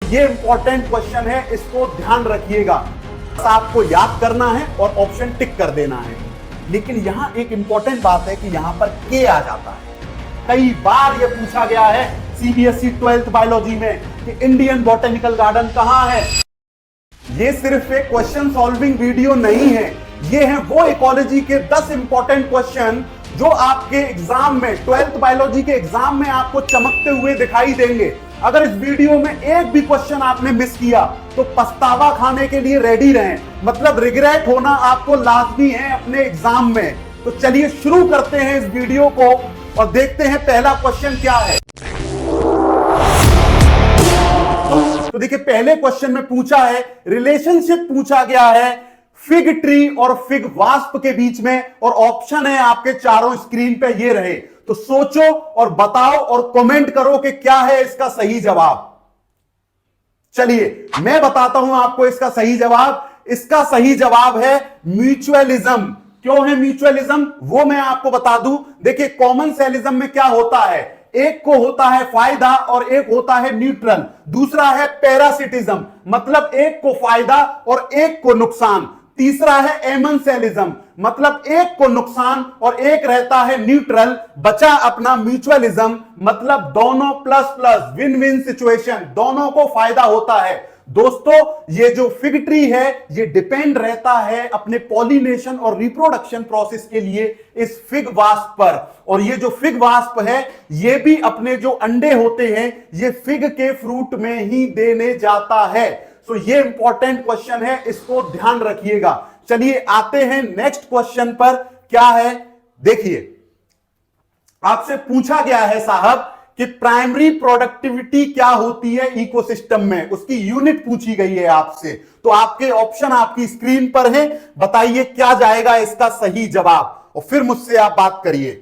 ये important question है, इसको ध्यान रखिएगा। आपको याद करना है और ऑप्शन टिक कर देना है। लेकिन यहां एक इंपॉर्टेंट बात है कि यहां पर के आ जाता है। कई बार यह पूछा गया है सीबीएसई 12th बायोलॉजी में कि इंडियन बॉटेनिकल गार्डन कहां है। ये सिर्फ एक क्वेश्चन सॉल्विंग वीडियो नहीं है, ये है वो इकोलॉजी के 10 इंपॉर्टेंट क्वेश्चन जो आपके एग्जाम में 12th बायोलॉजी के एग्जाम में आपको चमकते हुए दिखाई देंगे। अगर इस वीडियो में एक भी क्वेश्चन आपने मिस किया तो पछतावा खाने के लिए रेडी रहें, मतलब रिग्रेट होना आपको लाजमी है अपने एग्जाम में। तो चलिए शुरू करते हैं इस वीडियो को और देखते हैं पहला क्वेश्चन क्या है। तो देखिए पहले क्वेश्चन में पूछा है, रिलेशनशिप पूछा गया है फिग ट्री और फिग वास्प के बीच में, और ऑप्शन है आपके चारों स्क्रीन पे ये रहे। तो सोचो और बताओ और कमेंट करो कि क्या है इसका सही जवाब। चलिए मैं बताता हूं आपको इसका सही जवाब। इसका सही जवाब है म्यूचुअलिज्म। क्यों है म्यूचुअलिज्म वो मैं आपको बता दूं। देखिए कॉमन सेलिज्म में क्या होता है, एक को होता है फायदा और एक होता है न्यूट्रल। दूसरा है पैरासिटिज्म, मतलब एक को फायदा और एक को नुकसान। तीसरा है एमनसेलिज्म, मतलब एक को नुकसान और एक रहता है न्यूट्रल। बचा अपना म्यूचुअलिज्म, मतलब दोनों plus plus, win win situation, दोनों को फायदा होता है। दोस्तों ये जो फिग ट्री है ये डिपेंड रहता है अपने पॉलिनेशन और रिप्रोडक्शन प्रोसेस के लिए इस फिग वास्प पर, और ये जो फिग वास्प है ये भी अपने जो अंडे होते हैं ये फिग के फ्रूट में ही देने जाता है। तो ये इंपॉर्टेंट क्वेश्चन है, इसको ध्यान रखिएगा। चलिए आते हैं नेक्स्ट क्वेश्चन पर। क्या है देखिए, आपसे पूछा गया है साहब कि प्राइमरी प्रोडक्टिविटी क्या होती है इकोसिस्टम में, उसकी यूनिट पूछी गई है आपसे। तो आपके ऑप्शन आपकी स्क्रीन पर है, बताइए क्या जाएगा इसका सही जवाब और फिर मुझसे आप बात करिए।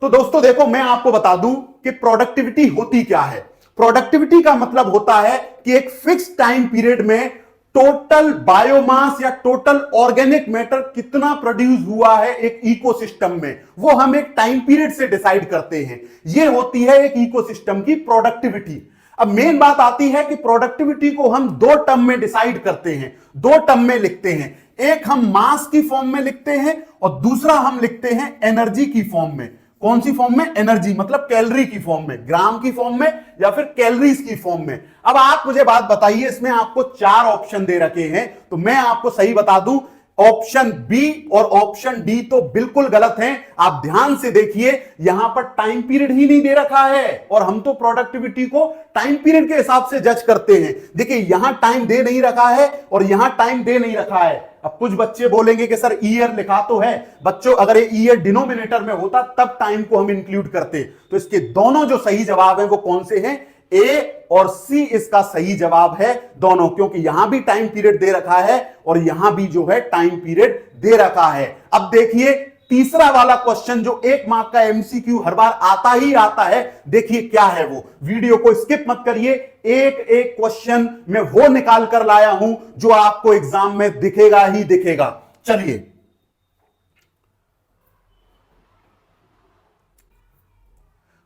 तो दोस्तों देखो मैं आपको बता दूं कि प्रोडक्टिविटी होती क्या है। प्रोडक्टिविटी का मतलब होता है कि एक फिक्स टाइम पीरियड में टोटल बायोमास या टोटल ऑर्गेनिक मैटर कितना प्रोड्यूस हुआ है एक इकोसिस्टम में, वो हम एक टाइम पीरियड से डिसाइड करते हैं। ये होती है एक इकोसिस्टम की प्रोडक्टिविटी। अब मेन बात आती है कि प्रोडक्टिविटी को हम दो टर्म में डिसाइड करते हैं, दो टर्म में लिखते हैं। एक हम मास की फॉर्म में लिखते हैं और दूसरा हम लिखते हैं एनर्जी की फॉर्म में। कौन सी फॉर्म में? एनर्जी, मतलब कैलोरी की फॉर्म में, ग्राम की फॉर्म में या फिर कैलोरीज की फॉर्म में। अब आप मुझे बात बताइए, इसमें आपको 4 ऑप्शन दे रखे हैं, तो मैं आपको सही बता दूं ऑप्शन बी और ऑप्शन डी तो बिल्कुल गलत हैं। आप ध्यान से देखिए, यहां पर टाइम पीरियड ही नहीं दे रखा है और हम तो प्रोडक्टिविटी को टाइम पीरियड के हिसाब से जज करते हैं। देखिए यहां टाइम दे नहीं रखा है और यहां टाइम दे नहीं रखा है। अब कुछ बच्चे बोलेंगे कि सर ईयर लिखा तो है। बच्चों अगर ये ईयर डिनोमिनेटर में होता तब टाइम को हम इंक्लूड करते। तो इसके दोनों जो सही जवाब है वो कौन से हैं? ए और सी इसका सही जवाब है दोनों, क्योंकि यहां भी टाइम पीरियड दे रखा है और यहां भी जो है टाइम पीरियड दे रखा है। अब देखिए तीसरा वाला क्वेश्चन जो 1 मार्क का एमसीक्यू हर बार आता ही आता है, देखिए क्या है वो। वीडियो को स्किप मत करिए, एक एक क्वेश्चन मैं वो निकाल कर लाया हूं जो आपको एग्जाम में दिखेगा ही दिखेगा। चलिए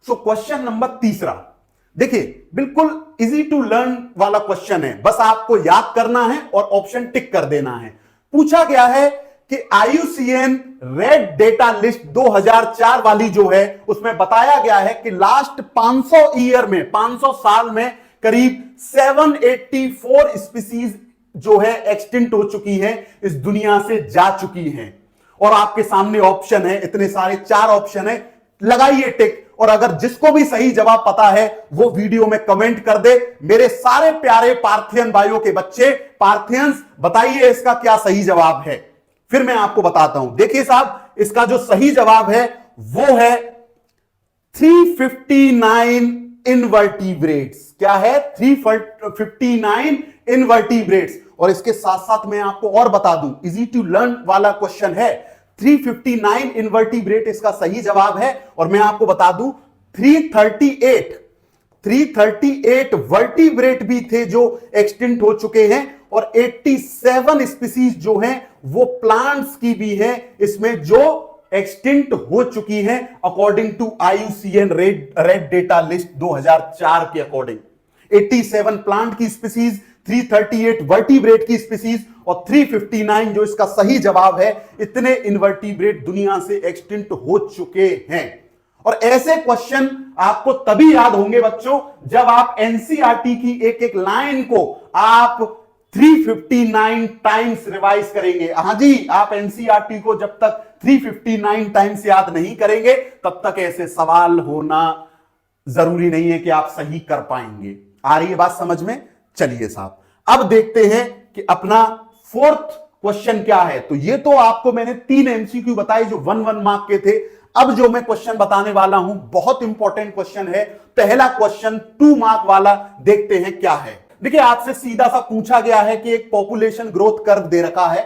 क्वेश्चन नंबर तीसरा देखिए, बिल्कुल इजी टू लर्न वाला क्वेश्चन है, बस आपको याद करना है और ऑप्शन टिक कर देना है। पूछा गया है कि IUCN रेड डेटा लिस्ट 2004 वाली जो है उसमें बताया गया है कि लास्ट 500 ईयर में, 500 साल में करीब 784 स्पीसीज जो है एक्सटिंक्ट हो चुकी है, इस दुनिया से जा चुकी हैं। और आपके सामने ऑप्शन है, इतने सारे 4 ऑप्शन है, लगाइए टिक। और अगर जिसको भी सही जवाब पता है वो वीडियो में कमेंट कर दे। मेरे सारे प्यारे पार्थियन भाइयों के बच्चे, पार्थियंस, बताइए इसका क्या सही जवाब है, फिर मैं आपको बताता हूं। देखिए साहब, इसका जो सही जवाब है वो है 359 इनवर्टिब्रेट्स। क्या है? 359 इनवर्टिब्रेट्स। और इसके साथ साथ मैं आपको और बता दूं, इजी टू लर्न वाला क्वेश्चन है, 359 इनवर्टिब्रेट इसका सही जवाब है। और मैं आपको बता दूं 338 वर्टिब्रेट भी थे जो एक्सटिंक्ट हो चुके हैं, और 87 स्पीसीज जो हैं वो प्लांट्स की भी हैं, इसमें जो एक्सटिंक्ट हो चुकी हैं according to IUCN red data list 2004 के अकॉर्डिंग। 87 प्लांट की स्पीसीज, 338 वर्टिब्रेट की स्पीसीज और 359 जो इसका सही जवाब है, इतने इनवर्टिब्रेट दुनिया से एक्सटिंक्ट हो चुके हैं। और ऐसे क्वेश्चन आपको तभी याद होंगे बच्चों जब आप एनसीईआरटी की एक एक लाइन को आप 359 टाइम्स रिवाइज करेंगे। हां जी, आप एनसीईआरटी को जब तक 359 टाइम्स याद नहीं करेंगे तब तक ऐसे सवाल होना जरूरी नहीं है कि आप सही कर पाएंगे। आ रही है बात समझ में? चलिए साहब, अब देखते हैं कि अपना फोर्थ क्वेश्चन क्या है। तो ये तो आपको मैंने 3 MCQ बताए जो 1 मार्क के थे। अब जो मैं क्वेश्चन बताने वाला हूं बहुत इंपॉर्टेंट क्वेश्चन है। पहला क्वेश्चन 2 मार्क वाला, देखते हैं क्या है। देखिए, आपसे सीधा सा पूछा गया है कि एक पॉपुलेशन ग्रोथ कर्व दे रखा है,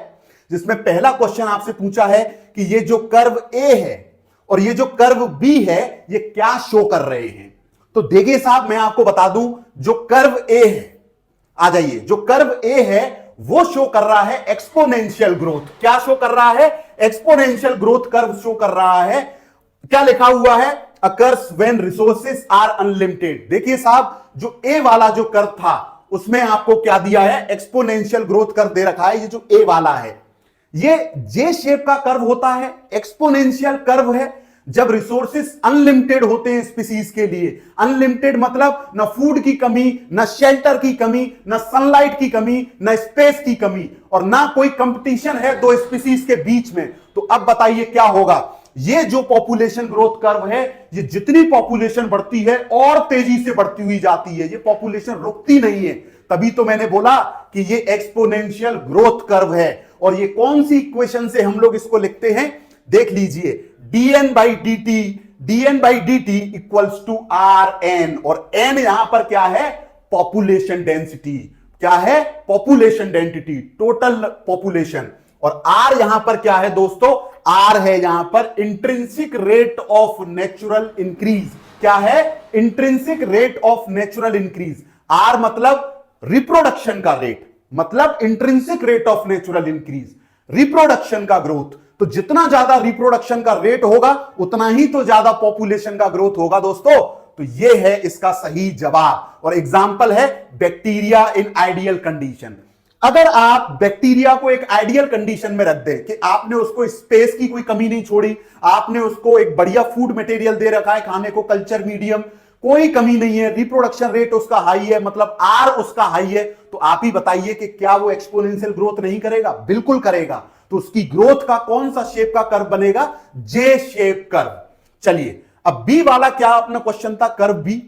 जिसमें पहला क्वेश्चन आपसे पूछा है कि ये जो कर्व ए है और ये जो कर्व बी है ये क्या शो कर रहे हैं। तो देखिए साहब, मैं आपको बता दूं, जो कर्व ए है, आ जाइए, जो कर्व ए है वो शो कर रहा है एक्सपोनेंशियल ग्रोथ। क्या शो कर रहा है? एक्सपोनेंशियल ग्रोथ कर्व शो कर रहा है। क्या लिखा हुआ है? Occurs when resources are unlimited. देखिए साहब, जो ए वाला जो कर्व था उसमें आपको क्या दिया है? एक्सपोनेंशियल ग्रोथ कर्व दे रखा है। ये जो ए वाला है ये जे शेप का कर्व होता है, एक्सपोनेंशियल कर्व है जब रिसोर्सेस अनलिमिटेड होते हैं स्पीसीज के लिए। अनलिमिटेड मतलब न फूड की कमी, न शेल्टर की कमी, न सनलाइट की कमी, न स्पेस की कमी, और ना कोई कंपटीशन है दो स्पीसीज के बीच में। तो अब बताइए क्या होगा? ये जो पॉपुलेशन ग्रोथ कर्व है, ये जितनी पॉपुलेशन बढ़ती है और तेजी से बढ़ती हुई जाती है, ये पॉपुलेशन रुकती नहीं है। तभी तो मैंने बोला कि ये एक्सपोनेंशियल ग्रोथ कर्व है। और ये कौन सी इक्वेशन से हम लोग इसको लिखते हैं? देख लीजिए, dn by dt equals to Rn, और n यहां पर क्या है? Population density. क्या है? Population density, total population. और R यहां पर क्या है दोस्तों? R है यहां पर intrinsic rate of natural increase. क्या है? Intrinsic rate of natural increase. R मतलब रिप्रोडक्शन का रेट, मतलब intrinsic rate of natural increase, reproduction का ग्रोथ। तो जितना ज्यादा रिप्रोडक्शन का रेट होगा उतना ही तो ज्यादा पॉपुलेशन का ग्रोथ होगा दोस्तों। तो ये है इसका सही जवाब। और एग्जांपल है बैक्टीरिया इन आइडियल कंडीशन। अगर आप बैक्टीरिया को एक आइडियल कंडीशन में रख दें कि आपने उसको स्पेस की कोई कमी नहीं छोड़ी, आपने उसको एक बढ़िया फूड मटेरियल दे रखा है खाने को, कल्चर मीडियम, कोई कमी नहीं है, रिप्रोडक्शन रेट उसका हाई है, मतलब आर उसका हाई है, तो आप ही बताइए कि क्या वो एक्सपोनेंशियल ग्रोथ नहीं करेगा? बिल्कुल करेगा। तो उसकी ग्रोथ का कौन सा शेप का कर्व बनेगा? J shape curve. चलिए, अब बी वाला क्या अपना क्वेश्चन था? Curve B.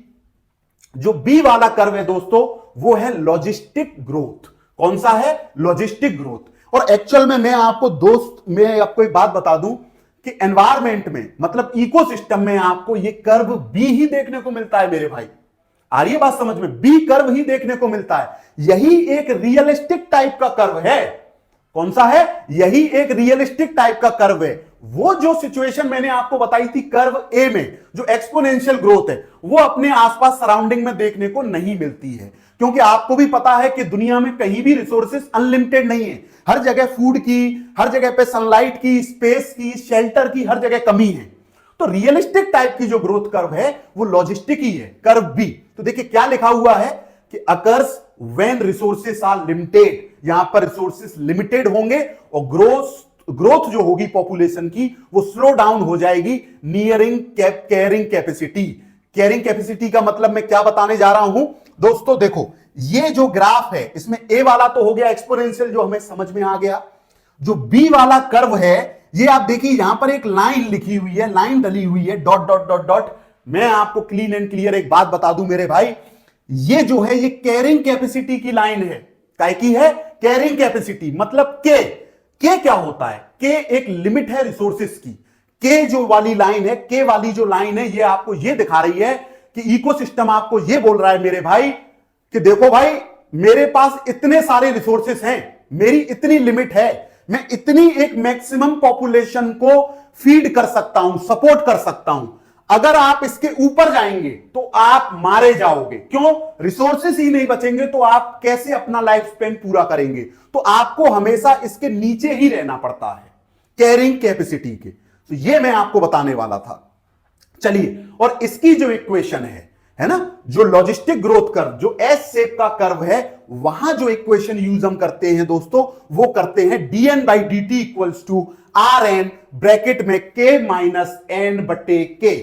जो बी वाला कर्व है दोस्तों वो है लॉजिस्टिक ग्रोथ। कौन सा है? Logistic growth. और एक्चुअल में मैं आपको एक बात बता दूं कि एनवायरमेंट में, मतलब इकोसिस्टम में, आपको ये कर्व बी ही देखने को मिलता है मेरे भाई। आ रही है बात समझ में? बी कर्व ही देखने को मिलता है। यही एक रियलिस्टिक टाइप का कर्व है। कौन सा है? यही एक रियलिस्टिक टाइप का कर्व है। वो जो सिचुएशन मैंने आपको बताई थी कर्व ए में, जो एक्सपोनेंशियल ग्रोथ है, वो अपने आसपास सराउंडिंग में देखने को नहीं मिलती है। क्योंकि आपको भी पता है कि दुनिया में कहीं भी रिसोर्सेस अनलिमिटेड नहीं है। हर जगह फूड की, हर जगह पे सनलाइट की, स्पेस की, शेल्टर की, हर जगह कमी है। तो रियलिस्टिक टाइप की जो ग्रोथ कर्व है वो लॉजिस्टिक ही है, कर्व बी। तो देखिए क्या लिखा हुआ है कि occurs when resources are limited. यहां पर रिसोर्सेस लिमिटेड होंगे और ग्रोथ जो होगी पॉपुलेशन की वो स्लो डाउन हो जाएगी nearing carrying capacity. Carrying capacity का मतलब मैं क्या बताने जा रहा हूं दोस्तों? देखो, ये जो ग्राफ है इसमें ए वाला तो हो गया एक्सपोनेंशियल, जो हमें समझ में आ गया। जो बी वाला कर्व है, ये आप देखिए यहां पर एक लाइन लिखी हुई है, लाइन डली हुई है, डॉट डॉट डॉट डॉट। मैं आपको क्लीन एंड क्लियर एक बात बता दूं मेरे भाई, ये जो है ये कैरिंग कैपेसिटी की लाइन है। काय की है? Carrying capacity. मतलब के क्या होता है? के एक लिमिट है रिसोर्सेस की। के जो वाली लाइन है, के वाली जो लाइन है, ये आपको ये दिखा रही है कि इकोसिस्टम आपको ये बोल रहा है मेरे भाई कि देखो भाई, मेरे पास इतने सारे रिसोर्सेस हैं, मेरी इतनी लिमिट है, मैं इतनी एक मैक्सिमम पॉपुलेशन को फीड कर सकता हूं, सपोर्ट कर सकता हूं। अगर आप इसके ऊपर जाएंगे तो आप मारे जाओगे। क्यों? रिसोर्सेस ही नहीं बचेंगे तो आप कैसे अपना लाइफ स्पेन पूरा करेंगे? तो आपको हमेशा इसके नीचे ही रहना पड़ता है, कैरिंग कैपेसिटी के। तो ये मैं आपको बताने वाला था। चलिए, और इसकी जो इक्वेशन है ना, जो लॉजिस्टिक ग्रोथ कर्व, जो एस शेप का कर्व है, वहां जो इक्वेशन यूज हम करते हैं दोस्तों, वो करते हैं dn/dt equals to Rn bracket में k माइनस n बटे k।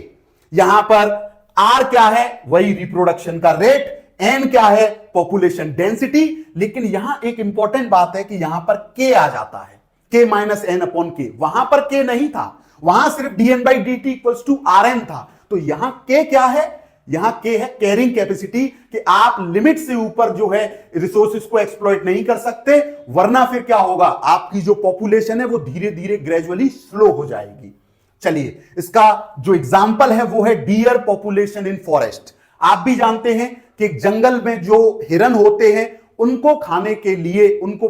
यहां पर R क्या है, वही रिप्रोडक्शन का रेट, n क्या है, पॉपुलेशन डेंसिटी, लेकिन यहां एक इंपॉर्टेंट बात है कि यहां पर k आ जाता है, k minus n upon k। वहां पर k नहीं था, वहां सिर्फ dn/dt इक्वल्स टू Rn था। तो यहां k क्या है, यहां k है कैरिंग कैपेसिटी, कि आप लिमिट से ऊपर जो है रिसोर्सेज को एक्सप्लॉइट नहीं कर सकते, वरना फिर क्या होगा, आपकी जो पॉपुलेशन है वो धीरे धीरे ग्रेजुअली स्लो हो जाएगी। चलिए, इसका जो एग्जांपल है वो है डियर पॉपुलेशन इन फॉरेस्ट। आप भी जानते हैं कि एक जंगल में जो हिरन होते हैं, उनको खाने के लिए, उनको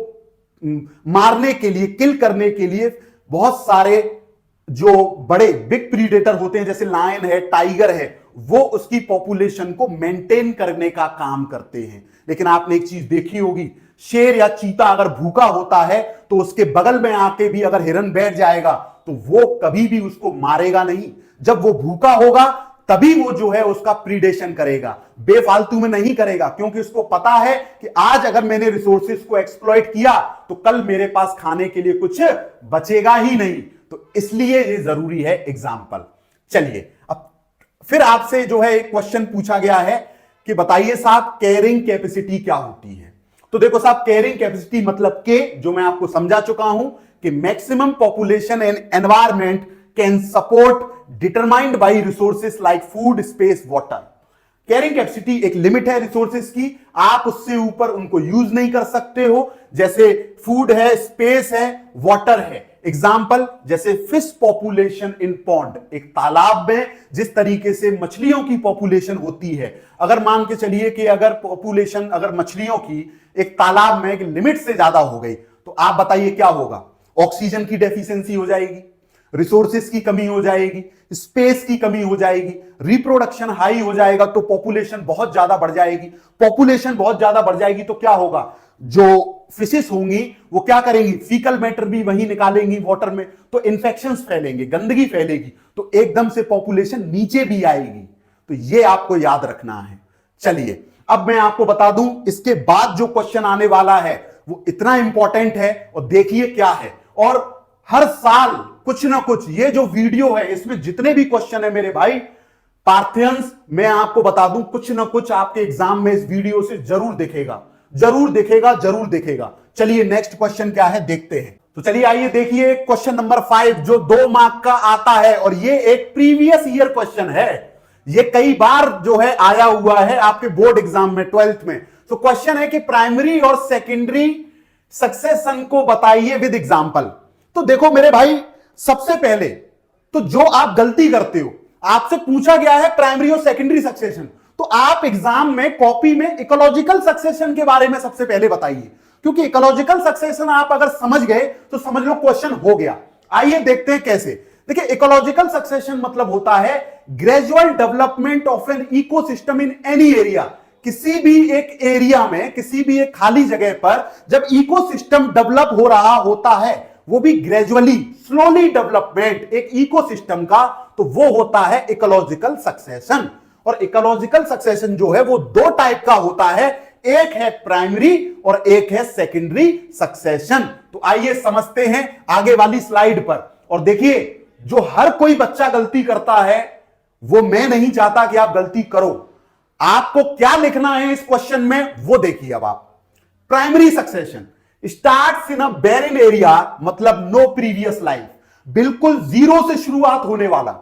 मारने के लिए, किल करने के लिए बहुत सारे जो बड़े बिग प्रीडेटर होते हैं, जैसे लायन है, टाइगर है, वो उसकी पॉपुलेशन को मेंटेन करने का काम करते हैं। लेकिन आपने एक चीज देखी होगी, शेर या चीता अगर भूखा होता है तो उसके बगल में आके भी अगर हिरन बैठ जाएगा तो वो कभी भी उसको मारेगा नहीं। जब वो भूखा होगा तभी वो जो है उसका प्रीडेशन करेगा, बेफालतू में नहीं करेगा, क्योंकि उसको पता है कि आज अगर मैंने रिसोर्सेज को एक्सप्लॉइट किया तो कल मेरे पास खाने के लिए कुछ बचेगा ही नहीं। तो इसलिए ये जरूरी है एग्जाम्पल। चलिए, अब फिर आपसे जो है एक क्वेश्चन पूछा गया है कि बताइए साहब कैरिंग कैपेसिटी क्या होती है। तो देखो साहब, कैरिंग कैपेसिटी मतलब के, जो मैं आपको समझा चुका हूं कि maximum population and environment can support determined by resources like food, space, water. Carrying capacity एक लिमिट है रिसोर्सेस की, आप उससे ऊपर उनको यूज नहीं कर सकते हो। जैसे फूड है, स्पेस है, वाटर है। एग्जाम्पल जैसे फिश पॉपुलेशन इन पॉन्ड, एक तालाब में जिस तरीके से मछलियों की पॉपुलेशन होती है, अगर मान के चलिए कि अगर पॉपुलेशन, अगर मछलियों की एक तालाब में एक लिमिट से ज्यादा हो गई, तो आप बताइए क्या होगा, ऑक्सीजन की डेफिशिएंसी हो जाएगी, रिसोर्सेज की कमी हो जाएगी, स्पेस की कमी हो जाएगी, रिप्रोडक्शन हाई हो जाएगा, तो पॉपुलेशन बहुत ज्यादा बढ़ जाएगी। पॉपुलेशन बहुत ज्यादा बढ़ जाएगी तो क्या होगा, जो फिशेस होंगी वो क्या करेंगी, फीकल मैटर भी वही निकालेंगी वाटर में, तो इंफेक्शंस फैलेंगे, गंदगी फैलेगी, तो एकदम से पॉपुलेशन नीचे भी आएगी। तो ये आपको याद रखना है। चलिए, अब मैं आपको बता दूं इसके बाद जो क्वेश्चन आने वाला है वो इतना इंपॉर्टेंट है, और देखिए क्या है। और हर साल कुछ ना कुछ, ये जो वीडियो है इसमें जितने भी क्वेश्चन है मेरे भाई पार्थियंस, मैं आपको बता दूं कुछ ना कुछ आपके एग्जाम में इस वीडियो से जरूर दिखेगा, जरूर दिखेगा, जरूर दिखेगा। चलिए नेक्स्ट क्वेश्चन क्या है देखते हैं। तो चलिए आइए देखिए क्वेश्चन नंबर 5, जो 2 मार्क का आता है, और ये एक प्रीवियस ईयर क्वेश्चन है, ये कई बार जो है आया हुआ है आपके बोर्ड एग्जाम में, 12th में। तो क्वेश्चन है कि प्राइमरी और सेकेंडरी सक्सेशन को बताइए विद एग्जांपल। तो देखो मेरे भाई, सबसे पहले तो जो आप गलती करते हो, आपसे पूछा गया है प्राइमरी और सेकेंडरी सक्सेशन, तो आप एग्जाम में कॉपी में इकोलॉजिकल सक्सेशन के बारे में सबसे पहले बताइए, क्योंकि इकोलॉजिकल सक्सेशन आप अगर समझ गए तो समझ लो क्वेश्चन हो गया। आइए देखते हैं कैसे। देखिए, इकोलॉजिकल सक्सेशन मतलब होता है gradual development of an ecosystem in any area. किसी भी एक एरिया में, किसी भी एक खाली जगह पर जब इकोसिस्टम डेवलप हो रहा होता है, वो भी ग्रेजुअली, स्लोली डेवलपमेंट एक इकोसिस्टम का, तो वो होता है इकोलॉजिकल सक्सेशन। और इकोलॉजिकल सक्सेशन जो है वो 2 टाइप का होता है, एक है प्राइमरी और एक है सेकेंडरी सक्सेशन। तो आइए समझते हैं आगे वाली स्लाइड पर। और देखिए, जो हर कोई बच्चा गलती करता है वो मैं नहीं चाहता कि आप गलती करो। आपको क्या लिखना है इस क्वेश्चन में वो देखिए। अब आप, primary succession starts in a Bahrain area, मतलब नो प्रीवियस लाइफ, बिल्कुल जीरो से शुरुआत होने वाला,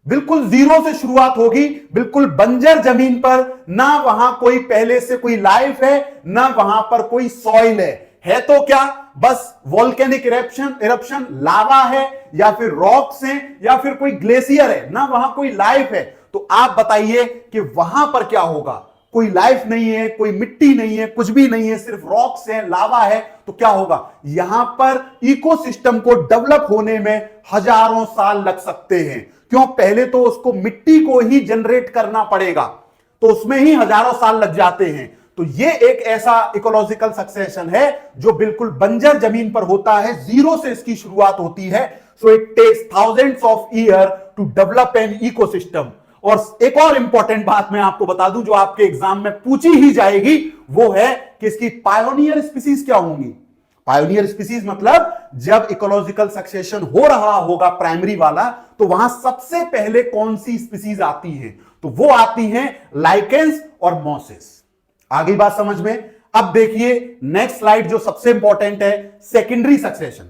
बिल्कुल जीरो से शुरुआत होगी, बिल्कुल बंजर जमीन पर, ना वहां कोई पहले से कोई लाइफ है, ना वहां पर कोई सॉइल है तो क्या बस वोल्केनिक इरप्शन, लावा है, या फिर रॉक्स हैं, या फिर कोई ग्लेशियर है, ना वहां कोई लाइफ है। तो आप बताइए कि वहां पर क्या होगा, कोई लाइफ नहीं है, कोई मिट्टी नहीं है, कुछ भी नहीं है, सिर्फ रॉक्स है, लावा है, तो क्या होगा, यहां पर इकोसिस्टम को डेवलप होने में हजारों साल लग सकते हैं। क्यों, पहले तो उसको मिट्टी को ही जनरेट करना पड़ेगा, तो उसमें ही हजारों साल लग जाते हैं। तो ये एक ऐसा इकोलॉजिकल सक्सेशन है जो बिल्कुल बंजर जमीन पर होता है, जीरो से इसकी शुरुआत होती है, so it takes thousands of year to develop an ecosystem. और एक और इंपॉर्टेंट बात मैं आपको बता दूं जो आपके एग्जाम में पूछी ही जाएगी, वो है कि इसकी पायोनियर स्पीसीज क्या होंगी। पायोनियर स्पीसीज मतलब जब इकोलॉजिकल सक्सेशन हो रहा होगा प्राइमरी वाला, तो वहां सबसे पहले कौन सी स्पीसीज आती है, तो वो आती हैं लाइकेंस और मॉसेस। आगे बात समझ में। अब देखिए नेक्स्ट स्लाइड जो सबसे इंपॉर्टेंट है, सेकेंडरी सक्सेशन।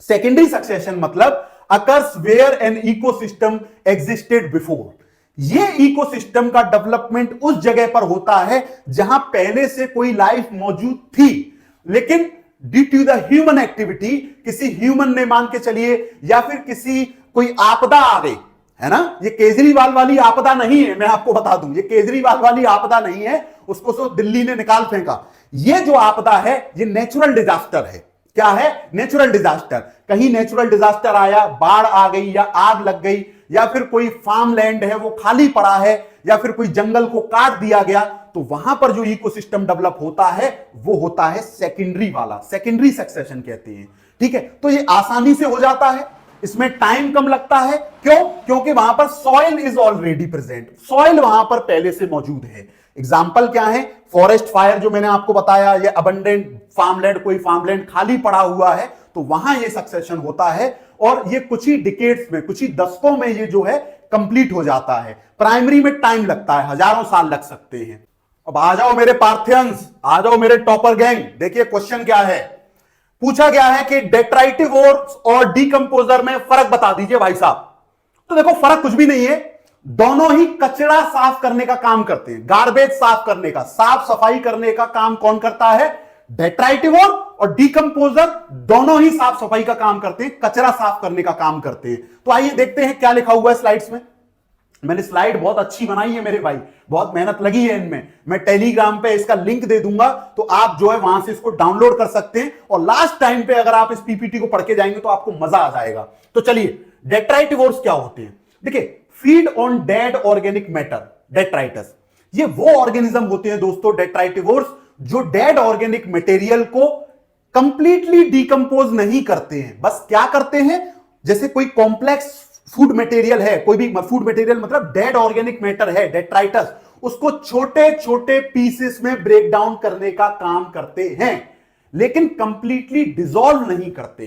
सेकेंडरी सक्सेशन मतलब occurs where an ecosystem existed before. ये इकोसिस्टम का डेवलपमेंट उस जगह पर होता है जहां पहले से कोई लाइफ मौजूद थी, लेकिन due to the human activity, किसी ह्यूमन ने मान के चलिए, या फिर किसी कोई आपदा आ गई, है ना। ये केजरीवाल वाली आपदा नहीं है, मैं आपको बता दूं, ये केजरीवाल वाली आपदा नहीं है, उसको तो दिल्ली ने निकाल फेंका। ये जो आपदा है ये नेचुरल डिजास्टर है। क्या है? Natural disaster. कहीं नेचुरल डिजास्टर आया, बाढ़ आ गई या आग लग गई, या फिर कोई फार्म लैंड है वो खाली पड़ा है, या फिर कोई जंगल को काट दिया गया, तो वहां पर जो इकोसिस्टम डेवलप होता है वो होता है सेकेंडरी वाला, सेकेंडरी सक्सेशन कहते हैं। ठीक है, तो ये आसानी से हो जाता है, इसमें टाइम कम लगता है। क्यों? क्योंकि वहां पर soil is already present, soil वहां पर पहले से मौजूद है। एग्जाम्पल क्या है? फॉरेस्ट फायर जो मैंने आपको बताया, ये अबंडेंट फार्मलैंड, कोई फार्मलैंड खाली पड़ा हुआ है, तो वहां ये सक्सेशन होता है, और ये कुछ ही डिकेड्स में, कुछ ही दशकों में ये जो है कंप्लीट हो जाता है। प्राइमरी में टाइम लगता है, हजारों साल लग सकते हैं। अब आ जाओ मेरे पार्थियंस, आ जाओ मेरे टॉपर गैंग। देखिए क्वेश्चन क्या है, पूछा गया है कि डेट्राइटिवोर्स और डीकंपोजर में फर्क बता दीजिए भाई साहब। तो देखो फर्क कुछ भी नहीं है, दोनों ही कचरा साफ करने का काम करते हैं, गार्बेज साफ करने का, साफ सफाई करने का काम कौन करता है? डेट्राइटिवोर और डीकंपोजर दोनों ही साफ सफाई का काम करते हैं, कचरा साफ करने का काम करते हैं। तो आइए देखते हैं क्या लिखा हुआ है स्लाइड्स में। मैंने स्लाइड बहुत अच्छी बनाई है मेरे भाई, बहुत मेहनत लगी है इनमें। मैं टेलीग्राम पे इसका लिंक दे दूंगा, तो आप जो है वहां से इसको डाउनलोड कर सकते हैं, और लास्ट टाइम पे अगर आप इस पीपीटी को पढ़ के जाएंगे तो आपको मजा आ जाएगा। तो चलिए, डेट्राइटिवोर्स क्या होते हैं? देखिए, feed on dead organic matter, detritus. ये वो ऑर्गेनिज्म होते हैं दोस्तों डेट्राइटिवोर्स, जो डेड ऑर्गेनिक मटेरियल को कंप्लीटली डिकंपोज नहीं करते हैं। बस क्या करते हैं, जैसे कोई कॉम्प्लेक्स फूड मटेरियल है, कोई भी फूड मटेरियल मतलब डेड ऑर्गेनिक मैटर है डेट्राइटस, उसको छोटे छोटे पीसेस में ब्रेक डाउन करने का काम करते हैं, लेकिन कंप्लीटली डिसॉल्व नहीं करते।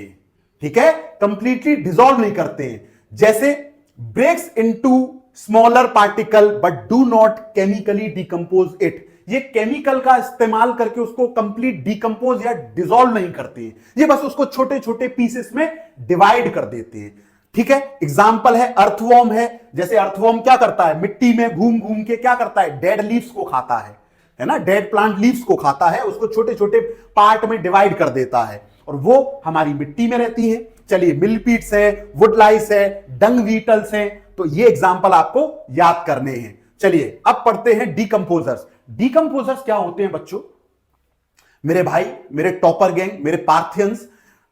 ठीक है, कंप्लीटली डिसॉल्व नहीं करते हैं। जैसे breaks into smaller particle but do not chemically decompose it. ये केमिकल का इस्तेमाल करके उसको कंप्लीट डिकंपोज या डिसॉल्व नहीं करते हैं, ये बस उसको छोटे छोटे पीसेस में डिवाइड कर देते हैं। ठीक है, एग्जाम्पल है अर्थवॉर्म है। जैसे अर्थवॉर्म क्या करता है, मिट्टी में घूम घूम के क्या करता है, डेड लीव्स को खाता है ना, डेड प्लांट लीव्स को खाता है, उसको छोटे छोटे पार्ट में डिवाइड कर देता है, और वो हमारी मिट्टी में रहती है। चलिए, मिलपीट्स है, वुडलाइस है, डंग वीटल्स हैं, तो ये एग्जाम्पल आपको याद करने हैं। चलिए अब पढ़ते हैं डीकंपोजर्स। डीकंपोजर्स क्या होते हैं बच्चों, मेरे भाई, मेरे टॉपर गैंग, मेरे पार्थियंस?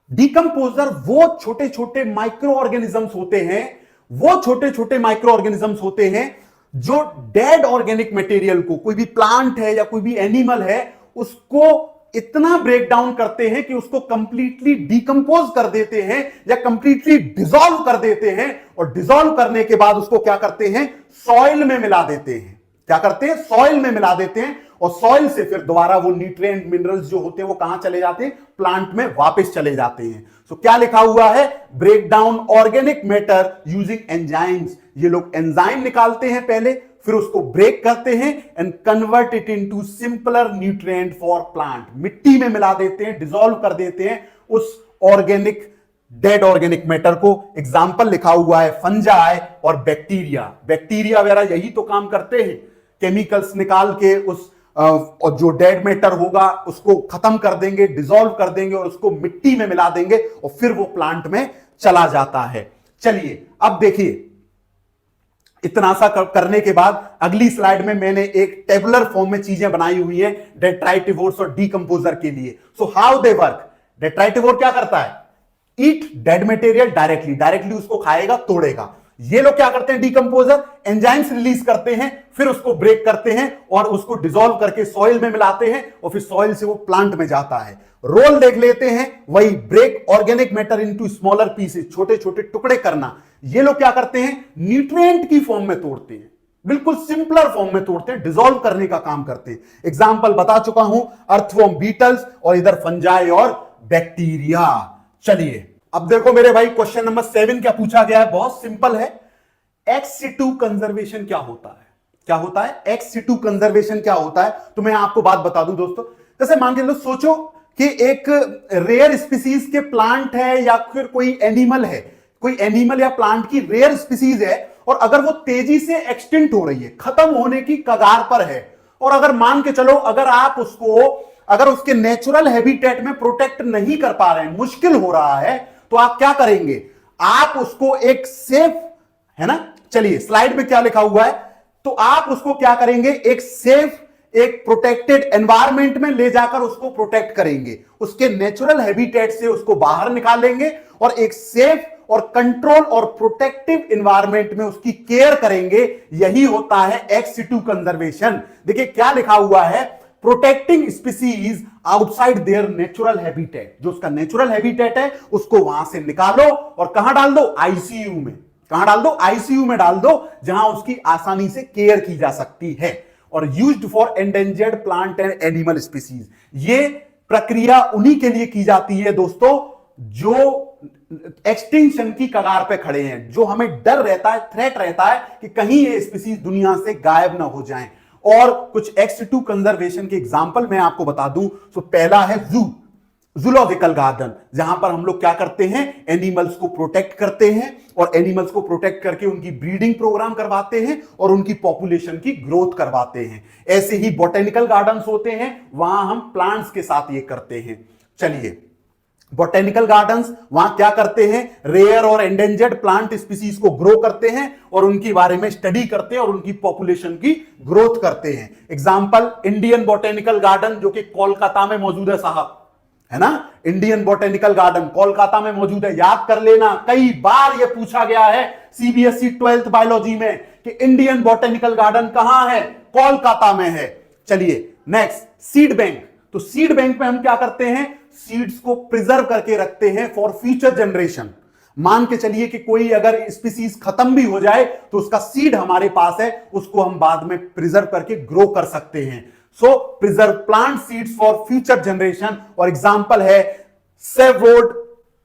डीकंपोजर वो छोटे छोटे माइक्रो ऑर्गेनिजम्स होते हैं, वो छोटे छोटे माइक्रो ऑर्गेनिजम्स होते हैं जो डेड ऑर्गेनिक मटेरियल को, कोई भी प्लांट है या कोई भी एनिमल है, उसको इतना ब्रेक डाउन करते हैं कि उसको कंप्लीटली डिकंपोज कर देते हैं या कंप्लीटली डिसॉल्व कर देते हैं, और डिसॉल्व करने के बाद उसको क्या करते हैं, सॉइल में मिला देते हैं। क्या करते हैं, सॉइल में मिला देते हैं, और सॉइल से फिर दोबारा वो न्यूट्रिएंट मिनरल्स जो होते हैं वो कहां चले जाते हैं, प्लांट में वापस चले जाते हैं। सो क्या लिखा हुआ है, break down organic matter using enzymes. ये लोग एंजाइम निकालते हैं पहले, फिर उसको ब्रेक करते हैं and convert it into simpler nutrient for plant. मिट्टी में मिला देते हैं, डिसॉल्व कर देते हैं उस ऑर्गेनिक डेड ऑर्गेनिक मैटर को। एग्जाम्पल लिखा हुआ है फंजाई और बैक्टीरिया। बैक्टीरिया वगैरह यही तो काम करते हैं, केमिकल्स निकाल के उस और जो डेड मैटर होगा उसको खत्म कर देंगे, डिसॉल्व कर देंगे, और उसको मिट्टी में मिला देंगे, और फिर वो प्लांट में चला जाता है। चलिए अब देखिए, इतना सा करने के बाद अगली स्लाइड में मैंने एक टेबुलर फॉर्म में चीजें बनाई हुई है डेट्राइटिवोर्स और डीकंपोजर के लिए। So how they work. डेट्राइटिवोर क्या करता है, ईट डेड मटेरियल डायरेक्टली, डायरेक्टली उसको खाएगा, तोड़ेगा। ये लोग क्या करते हैं, डीकंपोजर एंजाइम्स रिलीज करते हैं, फिर उसको ब्रेक करते हैं और उसको डिसॉल्व करके सॉइल में मिलाते हैं और फिर सॉइल से वो प्लांट में जाता है। रोल देख लेते हैं, वही break organic matter into smaller pieces, छोटे छोटे टुकड़े करना। ये लोग क्या करते हैं, न्यूट्रिएंट की फॉर्म में तोड़ते हैं, बिल्कुल सिंपलर फॉर्म में तोड़ते हैं, डिसॉल्व करने का काम करते हैं। एग्जांपल बता चुका हूं, अर्थवॉर्म, बीटल्स, और इधर फंजाई और बैक्टीरिया। चलिए अब देखो मेरे भाई, क्वेश्चन नंबर 7 क्या पूछा गया है, बहुत सिंपल है। एक्स सिटू कंजर्वेशन क्या होता है? क्या होता है एक्स सिटू कंजर्वेशन? क्या होता है तो मैं आपको बात बता दूं दोस्तों। जैसे मान के लो, सोचो कि एक रेयर स्पीसीज के प्लांट है या फिर कोई एनिमल है, कोई एनिमल या प्लांट की रेयर स्पीसीज है, और अगर वो तेजी से एक्सटिंक्ट हो रही है, खत्म होने की कगार पर है, और अगर मान के चलो अगर आप उसको, अगर उसके नेचुरल हैबिटेट में प्रोटेक्ट नहीं कर पा रहे हैं, मुश्किल हो रहा है, तो आप क्या करेंगे, आप उसको एक सेफ, है ना, चलिए स्लाइड में क्या लिखा हुआ है, तो आप उसको क्या करेंगे, एक सेफ, एक प्रोटेक्टेड एनवायरमेंट में ले जाकर उसको प्रोटेक्ट करेंगे, उसके नेचुरल हैबिटेट से उसको बाहर निकालेंगे और एक सेफ और कंट्रोल और प्रोटेक्टिव एनवायरमेंट में उसकी केयर करेंगे। यही होता है एक्स सिटू कंजर्वेशन। देखिए क्या लिखा हुआ है, protecting species outside there natural habitat. जो उसका नेचुरल हैबिटेट है उसको वहां से निकालो और कहां डाल दो, आईसीयू में। कहां डाल दो, आईसीयू में डाल दो, जहां उसकी आसानी से केयर की जा सकती है। और used for endangered plant and animal species. ये प्रक्रिया उन्हीं के लिए की जाती है दोस्तों जो एक्सटिंक्शन की कगार पे खड़े हैं, जो हमें डर रहता है, थ्रेट रहता है कि कहीं ये स्पीसीज दुनिया से गायब ना हो जाएं। और कुछ एक्स सिटू कंजर्वेशन के एग्जांपल मैं आपको बता दूं, तो पहला है जूलॉजिकल गार्डन, जहां पर हम लोग क्या करते हैं, एनिमल्स को प्रोटेक्ट करते हैं, और एनिमल्स को प्रोटेक्ट करके उनकी ब्रीडिंग प्रोग्राम करवाते हैं और उनकी पॉपुलेशन की ग्रोथ करवाते हैं। ऐसे ही बोटेनिकल गार्डन्स होते हैं, वहां हम प्लांट्स के साथ ये करते हैं। चलिए, बोटेनिकल गार्डन्स वहां क्या करते हैं, रेयर और एंडेंजर्ड प्लांट स्पीसीज को ग्रो करते हैं और उनके बारे में स्टडी करते हैं और उनकी पॉपुलेशन की ग्रोथ करते हैं। एग्जांपल, इंडियन बोटेनिकल गार्डन जो कि कोलकाता में मौजूद है साहब, है ना, इंडियन बोटेनिकल गार्डन कोलकाता में मौजूद है। याद कर लेना, कई बार यह पूछा गया है सीबीएसई 12th बायोलॉजी में कि इंडियन बोटेनिकल गार्डन कहां है, कोलकाता में है। चलिए नेक्स्ट, सीड बैंक। तो सीड बैंक में हम क्या करते हैं, सीड्स को प्रिजर्व करके रखते हैं फॉर फ्यूचर जनरेशन। मान के चलिए कि कोई अगर स्पीसीज खत्म भी हो जाए तो उसका सीड हमारे पास है, उसको हम बाद में प्रिजर्व करके ग्रो कर सकते हैं। So preserve plant seeds for future generation. और एग्जांपल है सेवोड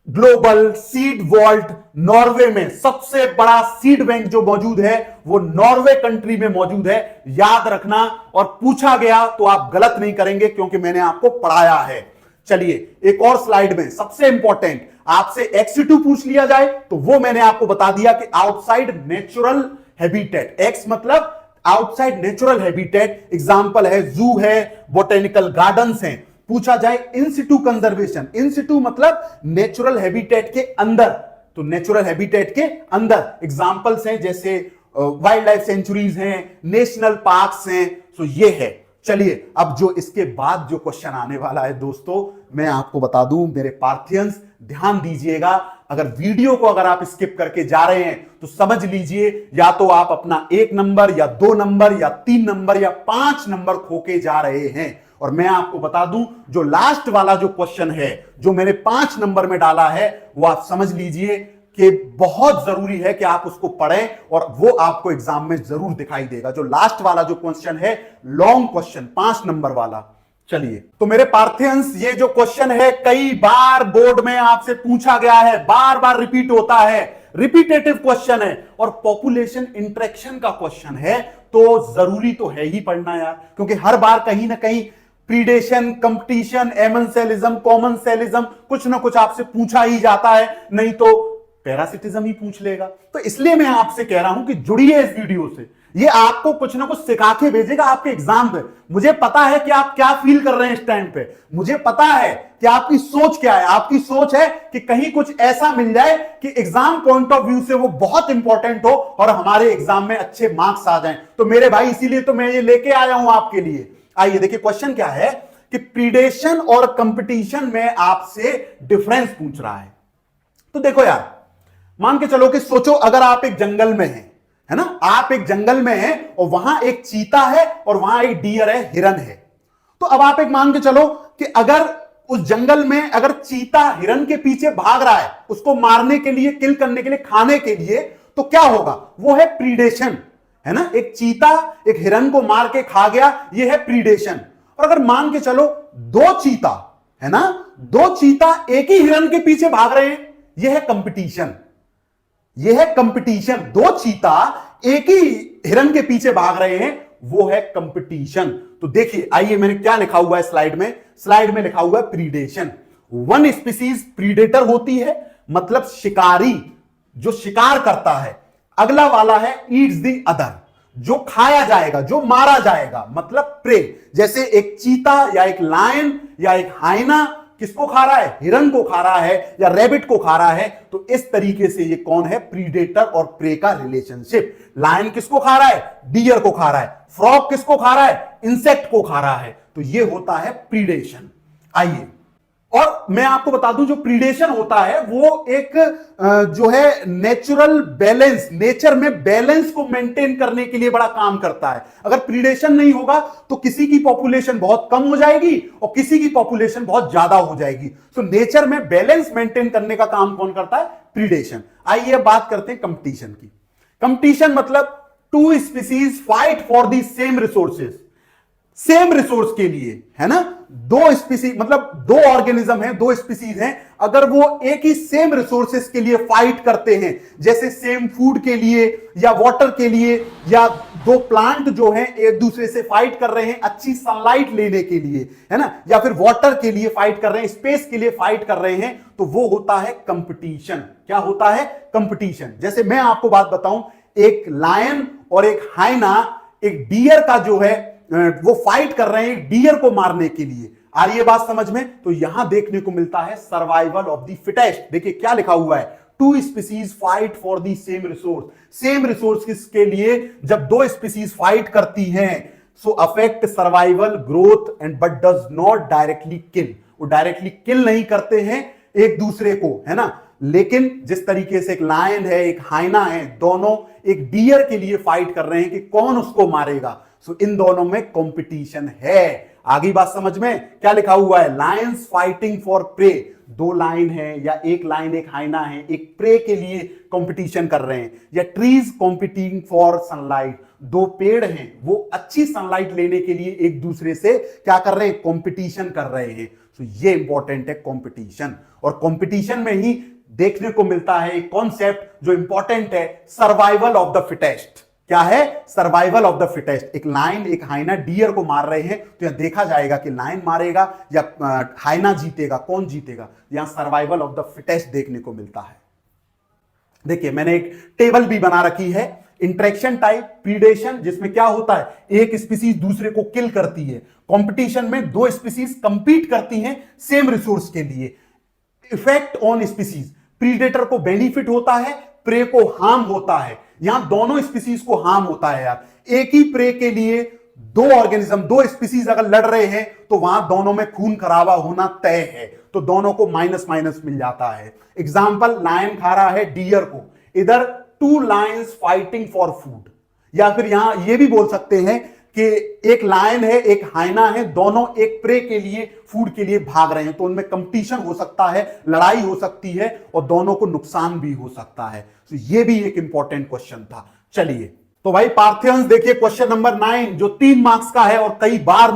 ग्लोबल सीड वॉल्ट, नॉर्वे में सबसे बड़ा सीड बैंक जो मौजूद है वो नॉर्वे कंट्री में मौजूद है। याद रखना, और पूछा गया तो आप गलत नहीं करेंगे क्योंकि मैंने आपको पढ़ाया है। चलिए एक और स्लाइड में सबसे इंपॉर्टेंट, आपसे एक्स सिटू पूछ लिया जाए तो वो मैंने आपको बता दिया कि आउटसाइड नेचुरल हैबिटेट, एक्स मतलब आउटसाइड नेचुरल हैबिटेट। एग्जांपल है जू है, बोटेनिकल गार्डन्स हैं। पूछा जाए इन सिटू कंजर्वेशन, इन सिटू मतलब नेचुरल हैबिटेट के अंदर, तो नेचुरल हैबिटेट के अंदर एग्जांपल्स हैं जैसे वाइल्ड लाइफ सेंचुरीज हैं, नेशनल पार्क्स हैं। तो ये है। चलिए अब जो इसके बाद जो क्वेश्चन आने वाला है दोस्तों, मैं आपको बता दूं मेरे पार्थियंस, ध्यान दीजिएगा। अगर वीडियो को अगर आप स्किप करके जा रहे हैं तो समझ लीजिए या तो आप अपना 1 नंबर या 2 नंबर या 3 नंबर या 5 नंबर खो के जा रहे हैं। और मैं आपको बता दूं जो लास्ट वाला जो क्वेश्चन है जो मैंने 5 नंबर में डाला है, वो आप समझ लीजिए कि बहुत जरूरी है कि आप उसको पढ़ें और वो आपको एग्जाम में जरूर दिखाई देगा। जो लास्ट वाला जो क्वेश्चन है, लॉन्ग क्वेश्चन 5 नंबर वाला। चलिए तो मेरे पार्थियंस, ये जो क्वेश्चन है कई बार बोर्ड में आपसे पूछा गया है, बार बार रिपीट होता है, रिपीटेटिव क्वेश्चन है और पॉपुलेशन इंटरेक्शन का क्वेश्चन है, तो जरूरी तो है ही पढ़ना यार, क्योंकि हर बार कहीं ना कहीं प्रीडेशन, कंपटीशन, एमेंसेलिज्म, कॉमन सेलिज्म कुछ ना कुछ आपसे पूछा ही जाता है, नहीं तो पैरासिटिज्म ही पूछ लेगा। तो इसलिए मैं आपसे कह रहा हूं कि जुड़िए इस वीडियो से, ये आपको कुछ ना कुछ सिखा के भेजेगा आपके एग्जाम पे। मुझे पता है कि आप क्या फील कर रहे हैं इस टाइम पे, मुझे पता है कि आपकी सोच क्या है। आपकी सोच है कि कहीं कुछ ऐसा मिल जाए कि एग्जाम पॉइंट ऑफ व्यू से वो बहुत इंपॉर्टेंट हो और हमारे एग्जाम में अच्छे मार्क्स आ जाएं। तो मेरे भाई इसीलिए तो मैं ये लेके आया हूं आपके लिए। आइए देखिए क्वेश्चन क्या है कि प्रीडेशन और कंपटीशन में आपसे डिफरेंस पूछ रहा है। तो देखो यार, मान के चलो कि सोचो अगर आप एक जंगल में हैं, है ना, आप एक जंगल में हैं और वहां एक चीता है और वहां एक डियर है, हिरन है। तो अब आप एक मान के चलो कि अगर उस जंगल में अगर चीता हिरन के पीछे भाग रहा है उसको मारने के लिए, किल करने के लिए, खाने के लिए, तो क्या होगा? वो है प्रीडेशन, है ना। एक चीता एक हिरन को मार के खा गया, ये है प्रीडेशन। और अगर मान के चलो दो चीता, है ना, दो चीता एक ही हिरन के पीछे भाग रहे हैं, यह है कंपटीशन। यह है कंपटीशन। दो चीता एक ही हिरन के पीछे भाग रहे हैं, वो है कंपटीशन। तो देखिए, आइए मैंने क्या लिखा हुआ है स्लाइड में। स्लाइड में लिखा हुआ है प्रीडेशन। वन स्पीसीज प्रीडेटर होती है, मतलब शिकारी जो शिकार करता है। अगला वाला है ईट्स द अदर, जो खाया जाएगा, जो मारा जाएगा, मतलब प्रे। जैसे एक चीता या एक लायन या एक हाइना किसको खा रहा है? हिरन को खा रहा है या रैबिट को खा रहा है। तो इस तरीके से ये कौन है? प्रीडेटर और प्रे का रिलेशनशिप। लायन किसको खा रहा है? डियर को खा रहा है। फ्रॉग किसको खा रहा है? इंसेक्ट को खा रहा है। तो ये होता है प्रीडेशन। आइए, और मैं आपको बता दूं, जो प्रीडेशन होता है वो एक जो है नेचुरल बैलेंस, नेचर में बैलेंस को मेंटेन करने के लिए बड़ा काम करता है। अगर प्रीडेशन नहीं होगा तो किसी की पॉपुलेशन बहुत कम हो जाएगी और किसी की पॉपुलेशन बहुत ज्यादा हो जाएगी। तो नेचर में बैलेंस मेंटेन करने का काम कौन करता है? प्रीडेशन। आइए बात करते हैं कंपटीशन की। कंपटीशन मतलब two species fight for the same resources, same resource के लिए, है ना। दो स्पीसीज मतलब दो ऑर्गेनिज्म हैं, दो स्पीसीज हैं, अगर वो एक ही सेम रिसोर्सेस के लिए फाइट करते हैं, जैसे सेम फूड के लिए या वाटर के लिए, या दो प्लांट जो हैं एक दूसरे से फाइट कर रहे हैं अच्छी सनलाइट लेने के लिए, है ना, या फिर वाटर के लिए फाइट कर रहे हैं, स्पेस के लिए फाइट कर रहे हैं, तो वो होता है कंपटीशन। क्या होता है? कंपटीशन। जैसे मैं आपको बात बताऊं, एक लायन और एक हाइना एक डियर का जो है वो फाइट कर रहे हैं डियर को मारने के लिए। आ रही है बात समझ में? तो यहां देखने को मिलता है सर्वाइवल ऑफ द फिटेस्ट। देखिए क्या लिखा हुआ है, two species fight for the same resource. Same resource के लिए जब दो स्पीसीज फाइट करती हैं, so affect survival, growth and but does not directly kill. वो डायरेक्टली किल नहीं करते हैं एक दूसरे को, है ना। लेकिन जिस तरीके से एक लायन है, एक हाइना है, दोनों एक डियर के लिए फाइट कर रहे हैं कि कौन उसको मारेगा, सो इन दोनों में कंपटीशन है। आगे बात समझ में? क्या लिखा हुआ है? Lions fighting for prey. दो लाइन है या एक लाइन एक हाइना है, एक प्रे के लिए कंपटीशन कर रहे हैं। या ट्रीज कॉम्पिटिंग फॉर सनलाइट, दो पेड़ हैं वो अच्छी सनलाइट लेने के लिए एक दूसरे से क्या कर रहे हैं? कंपटीशन कर रहे हैं। तो ये इंपॉर्टेंट है कंपटीशन। और कंपटीशन में ही देखने को मिलता है एक कॉन्सेप्ट जो इंपॉर्टेंट है, सर्वाइवल ऑफ द फिटेस्ट। क्या है? Survival of the fittest. एक लायन एक हाइना डियर को मार रहे हैं, तो यहां देखा जाएगा कि लायन मारेगा या हाइना जीतेगा, कौन जीतेगा। यहां सर्वाइवल ऑफ द फिटेस्ट देखने को मिलता है। देखिए मैंने एक टेबल भी बना रखी है, इंटरेक्शन टाइप, प्रीडेशन जिसमें क्या होता है एक स्पीसीज दूसरे को किल करती है, कंपटीशन में दो स्पीसीज कंपीट करती हैं सेम रिसोर्स के लिए। इफेक्ट ऑन स्पीसीज, प्रीडेटर को बेनिफिट होता है, प्रे को हार्म होता है। यहां दोनों स्पीसीज को हार्म होता है यार। एक ही प्रे के लिए दो ऑर्गेनिज्म, दो स्पीसीज अगर लड़ रहे हैं तो वहां दोनों में खून खराबा होना तय है, तो दोनों को माइनस माइनस मिल जाता है। एग्जाम्पल, लायन खा रहा है डियर को, इधर two lions fighting for food. या फिर यहां यह भी बोल सकते हैं कि एक लायन है एक हाइना है, दोनों एक प्रे के लिए फूड के लिए भाग रहे हैं, तो उनमें कंपटीशन हो सकता है, लड़ाई हो सकती है और दोनों को नुकसान भी हो सकता है। तो यह भी एक इंपॉर्टेंट क्वेश्चन था। चलिए तो भाई पार्थियंस, देखिए क्वेश्चन नंबर 9 जो 3 मार्क्स का है और कई बार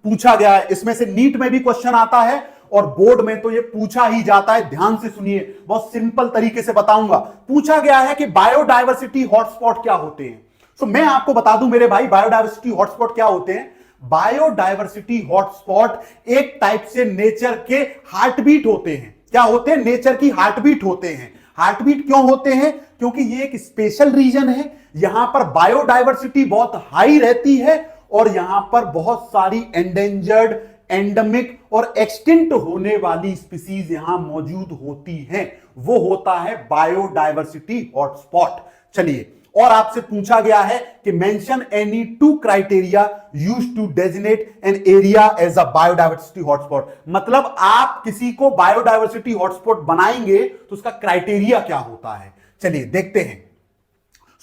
पूछा गया है। इसमें से नीट में भी क्वेश्चन आता है और बोर्ड में तो ये पूछा ही जाता है। ध्यान से सुनिए, बहुत सिंपल तरीके से बताऊंगा। पूछा गया है कि बायोडायवर्सिटी हॉटस्पॉट क्या होते हैं। तो मैं आपको बता दूं मेरे भाई, बायोडायवर्सिटी हॉटस्पॉट क्या होते हैं। बायोडायवर्सिटी हॉटस्पॉट एक टाइप से नेचर के हार्टबीट होते हैं। क्या होते हैं? नेचर की हार्टबीट होते हैं। हार्टबीट क्यों होते हैं? क्योंकि ये एक स्पेशल रीजन है, यहां पर बायोडायवर्सिटी बहुत हाई रहती है और यहां पर बहुत सारी एंडेंजर्ड, एंडेमिक और एक्सटिंक्ट होने वाली स्पीसीज यहां मौजूद होती हैं। वो होता है बायोडायवर्सिटी हॉटस्पॉट। चलिए, और आपसे पूछा गया है कि mention any 2 criteria used to designate an area as a biodiversity hotspot. मतलब आप किसी को बायोडायवर्सिटी हॉटस्पॉट बनाएंगे तो उसका क्राइटेरिया क्या होता है। चलिए देखते हैं।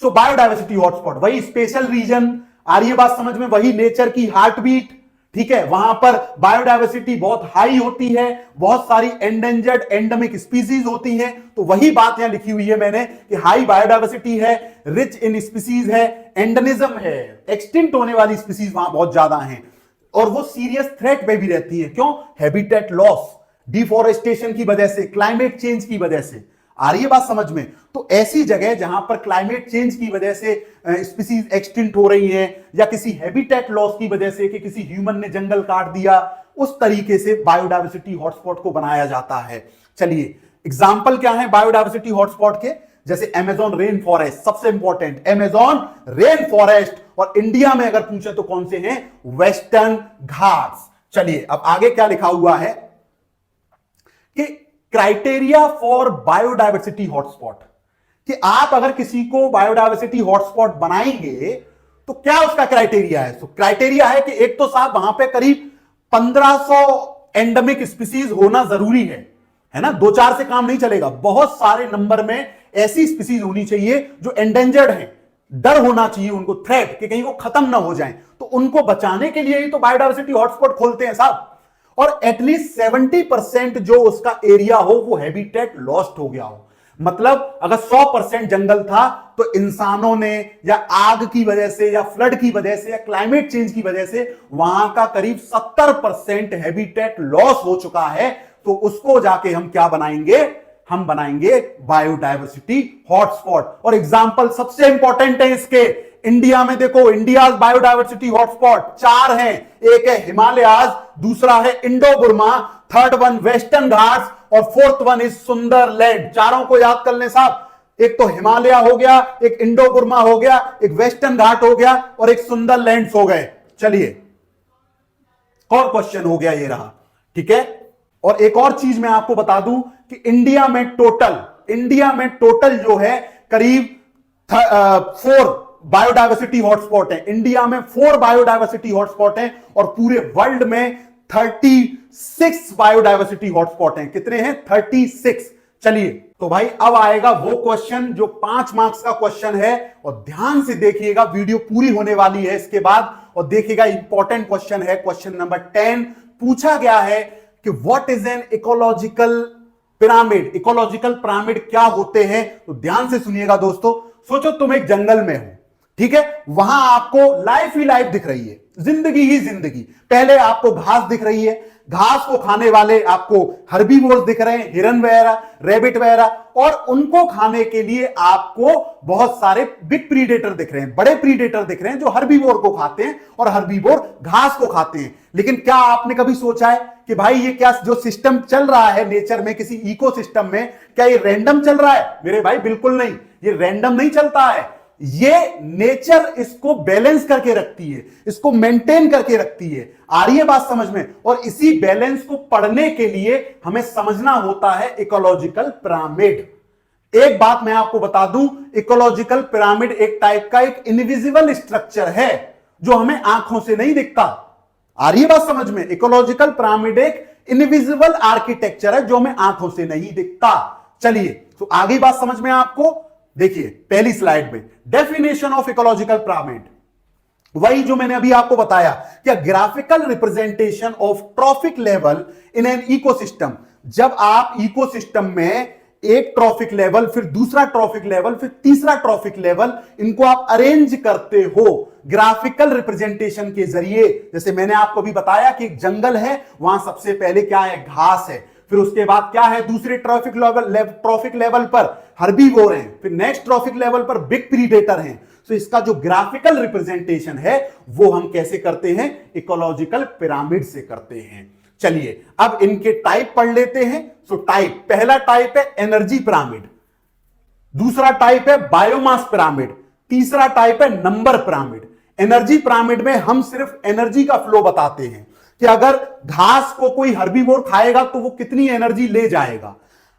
सो बायोडायवर्सिटी हॉटस्पॉट, वही स्पेशल रीजन, आ रही है बात समझ में, वही नेचर की हार्ट बीट, ठीक है। वहां पर बायोडायवर्सिटी बहुत हाई होती है, बहुत सारी एंडेंजर्ड एंडेमिक स्पीसीज होती हैं, तो वही बात यहां लिखी हुई है मैंने कि हाई बायोडायवर्सिटी है, रिच इन स्पीसीज है, एंडेमिज्म है, एक्सटिंक्ट होने वाली स्पीसीज वहां बहुत ज्यादा हैं, और वो सीरियस थ्रेट में भी रहती है। क्यों? हैबिटेट लॉस, डिफॉरेस्टेशन की वजह से, क्लाइमेट चेंज की वजह से। आ रही है बात समझ में? तो ऐसी जगह जहां पर क्लाइमेट चेंज की वजह से स्पीसीज एक्सटिंक्ट हो रही हैं, या किसी हैबिटेट लॉस की वजह से कि किसी ह्यूमन ने जंगल काट दिया, उस तरीके से बायोडायवर्सिटी हॉटस्पॉट को बनाया जाता है। चलिए एग्जांपल क्या है बायोडायवर्सिटी हॉटस्पॉट के? जैसे अमेज़न रेन फॉरेस्ट, सबसे इंपॉर्टेंट अमेज़न रेन फॉरेस्ट, और इंडिया में अगर पूछे तो कौन से हैं? वेस्टर्न घाट्स। चलिए अब आगे क्या लिखा हुआ है कि क्राइटेरिया फॉर बायोडायवर्सिटी हॉटस्पॉट, कि आप अगर किसी को बायोडायवर्सिटी हॉटस्पॉट बनाएंगे तो क्या उसका क्राइटेरिया है? तो क्राइटेरिया है कि एक तो साहब वहां पे करीब 1500 एंडेमिक स्पीसीज होना जरूरी है ना, दो चार से काम नहीं चलेगा, बहुत सारे नंबर में ऐसी स्पीसीज होनी चाहिए जो एंडेंजर्ड हैं, डर होना चाहिए उनको, थ्रेट कि कहीं वो खत्म ना हो जाएं, तो उनको बचाने के लिए ही तो बायोडायवर्सिटी हॉटस्पॉट खोलते हैं साहब। और एटलीस्ट 70% जो उसका एरिया हो वो हैबिटेट लॉस्ट हो गया हो, मतलब अगर 100% जंगल था तो इंसानों ने या आग की वजह से या फ्लड की वजह से या क्लाइमेट चेंज की वजह से वहां का करीब 70% हैबिटेट लॉस हो चुका है, तो उसको जाके हम क्या बनाएंगे? हम बनाएंगे बायोडायवर्सिटी हॉटस्पॉट। और एग्जांपल सबसे इंपॉर्टेंट है इसके, इंडिया में देखो, इंडिया बायोडायवर्सिटी हॉटस्पॉट 4 हैं, एक है हिमालयाज, दूसरा है Indo Burma, third one Western Ghats, और फोर्थ वन इज सुंदरलैंड। चारों को याद कर लें साहब, एक तो हिमालय हो गया, एक इंडो बुर्मा हो गया, एक वेस्टर्न घाट हो गया, और एक सुंदरलैंड हो गए। चलिए और क्वेश्चन हो गया ये रहा, ठीक है। और एक और चीज मैं आपको बता दूं कि इंडिया में टोटल जो है करीब 4 बायोडायवर्सिटी हॉटस्पॉट है। इंडिया में 4 बायोडायवर्सिटी हॉटस्पॉट हैं, और पूरे वर्ल्ड में 36 बायोडायवर्सिटी हॉटस्पॉट हैं। कितने हैं? 36। चलिए तो भाई अब आएगा वो क्वेश्चन जो 5 मार्क्स का क्वेश्चन है, और ध्यान से देखिएगा, वीडियो पूरी होने वाली है इसके बाद, और देखिएगा इंपॉर्टेंट क्वेश्चन है। क्वेश्चन नंबर 10 पूछा गया है कि what is an ecological pyramid. Ecological pyramid क्या होते हैं? तो ध्यान से सुनिएगा दोस्तों। सोचो तुम एक जंगल में हो, ठीक है, वहां आपको लाइफ ही लाइफ दिख रही है, जिंदगी ही जिंदगी। पहले आपको घास दिख रही है, घास को खाने वाले आपको हर्बीवोर्स दिख रहे हैं, हिरन वगैरह, रैबिट वगैरह, और उनको खाने के लिए आपको बहुत सारे बिग प्रीडेटर दिख रहे हैं, बड़े प्रीडेटर दिख रहे हैं जो हर्बीवोर को खाते हैं, और हर्बीवोर घास को खाते हैं। लेकिन क्या आपने कभी सोचा है कि भाई ये क्या जो सिस्टम चल रहा है नेचर में, किसी इकोसिस्टम में, क्या ये रैंडम चल रहा है? मेरे भाई बिल्कुल नहीं, ये रैंडम नहीं चलता है, ये नेचर इसको बैलेंस करके रखती है, इसको मेंटेन करके रखती है। आ रही है बात समझ में? और इसी बैलेंस को पढ़ने के लिए हमें समझना होता है इकोलॉजिकल पिरामिड। एक बात मैं आपको बता दूं, इकोलॉजिकल पिरामिड एक टाइप का एक इनविजिबल स्ट्रक्चर है जो हमें आंखों से नहीं दिखता। आ रही है बात समझ में? इकोलॉजिकल पिरामिड एक इनविजिबल आर्किटेक्चर है जो हमें आंखों से नहीं दिखता। चलिए तो आगे बात समझ में आपको? देखिए पहली स्लाइड में डेफिनेशन ऑफ इकोलॉजिकल पिरामिड, वही जो मैंने अभी आपको बताया, क्या graphical representation of trophic level in an ecosystem. जब आप इकोसिस्टम में एक ट्रॉफिक लेवल, फिर दूसरा ट्रॉफिक लेवल, फिर तीसरा ट्रॉफिक लेवल, इनको आप अरेंज करते हो ग्राफिकल रिप्रेजेंटेशन के जरिए। जैसे मैंने आपको भी बताया कि एक जंगल है, वहां सबसे पहले क्या है? घास है, फिर उसके बाद क्या है? दूसरे ट्रॉफिक लेवल पर हर्बीवोर हैं, फिर नेक्स्ट ट्रॉफिक लेवल पर बिग प्रीडेटर हैं। तो इसका जो ग्राफिकल रिप्रेजेंटेशन है वो हम कैसे करते हैं? इकोलॉजिकल पिरामिड से करते हैं। चलिए अब इनके टाइप पढ़ लेते हैं। सो टाइप, पहला टाइप है एनर्जी पिरामिड, दूसरा टाइप है बायोमास पिरामिड, तीसरा टाइप है नंबर पिरामिड। एनर्जी पिरामिड में हम सिर्फ एनर्जी का फ्लो बताते हैं कि अगर घास को कोई हर्बीवोर खाएगा तो वो कितनी एनर्जी ले जाएगा,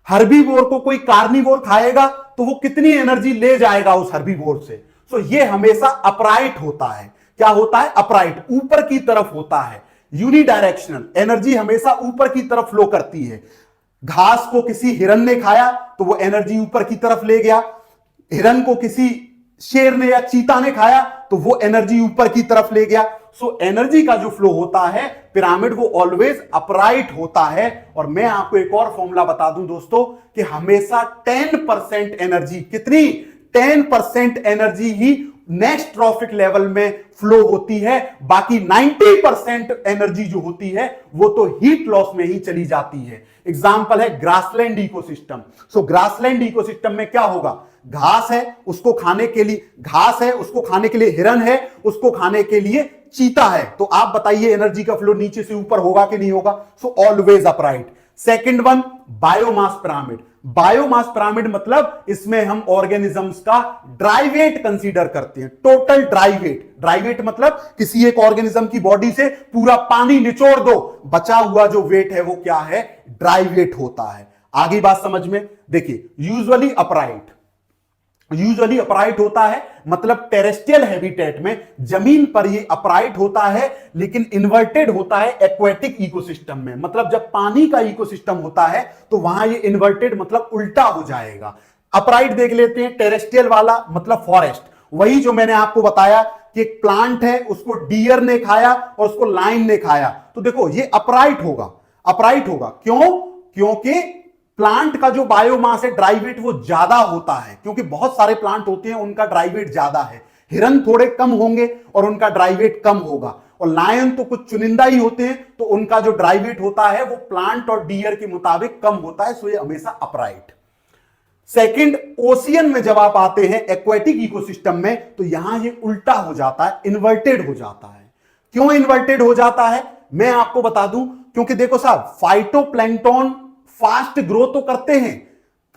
हर्बीवोर को कोई कार्निवोर खाएगा तो वो कितनी एनर्जी ले जाएगा उस हर्बीवोर से। सो ये हमेशा अपराइट होता है। क्या होता है? अपराइट, ऊपर की तरफ होता है, यूनिडायरेक्शनल। एनर्जी हमेशा ऊपर की तरफ फ्लो करती है। घास को किसी हिरन ने खाया तो वो एनर्जी ऊपर की तरफ ले गया, हिरन को किसी शेर ने या चीता ने खाया तो वो एनर्जी ऊपर की तरफ ले गया। सो एनर्जी का जो फ्लो होता है पिरामिड वो ऑलवेज अपराइट होता है। और मैं आपको एक और फॉर्मूला बता दूं दोस्तों कि हमेशा 10% एनर्जी, कितनी 10% एनर्जी ही नेक्स्ट ट्रॉफिक लेवल में फ्लो होती है, बाकी 90% एनर्जी जो होती है वो तो हीट लॉस में ही चली जाती है। एग्जांपल है ग्रासलैंड इकोसिस्टम। सो ग्रासलैंड इकोसिस्टम में क्या होगा, घास है उसको खाने के लिए, घास है उसको खाने के लिए हिरन है, उसको खाने के लिए चीता है। तो आप बताइए एनर्जी का फ्लो नीचे से ऊपर होगा कि नहीं होगा? So always upright. Second one, biomass pyramid. Biomass pyramid मतलब इसमें हम ऑर्गेनिजम्स का ड्राई वेट कंसीडर करते हैं, total dry weight. Dry weight मतलब किसी एक ऑर्गेनिज्म की बॉडी से पूरा पानी निचोड़ दो, बचा हुआ जो वेट है वो क्या है, ड्राई वेट होता है। आगे बात समझ में, देखिए यूजुअली अपराइट होता है, मतलब टेरेस्ट्रियल हैबिटेट में जमीन पर ये अपराइट होता है, लेकिन इन्वर्टेड होता है एक्वेटिक इकोसिस्टम में। मतलब जब पानी का इकोसिस्टम होता है तो वहां ये इन्वर्टेड मतलब उल्टा हो जाएगा। अपराइट देख लेते हैं, टेरेस्ट्रियल वाला मतलब फॉरेस्ट, वही जो मैंने आपको बताया कि एक प्लांट है उसको डियर ने खाया और उसको लायन ने खाया, तो देखो ये अपराइट होगा। अपराइट होगा क्यों? क्योंकि प्लांट का जो बायोमास है ड्राई वेट वो ज्यादा होता है, क्योंकि बहुत सारे प्लांट होते हैं उनका ड्राई वेट ज्यादा है। हिरन थोड़े कम होंगे और उनका ड्राई वेट कम होगा, और लायन तो कुछ चुनिंदा ही होते हैं तो उनका जो ड्राई वेट होता है वो प्लांट और डियर के मुताबिक कम होता है। सो ये हमेशा अपराइट। सेकंड, ओशियन में जब आप आते हैं एक्वेटिक इकोसिस्टम में तो यहां ये उल्टा हो जाता है, इन्वर्टेड हो जाता है। क्यों इन्वर्टेड हो जाता है मैं आपको बता दूं, क्योंकि देखो साहब फाइटोप्लैंक्टन फास्ट ग्रो तो करते हैं,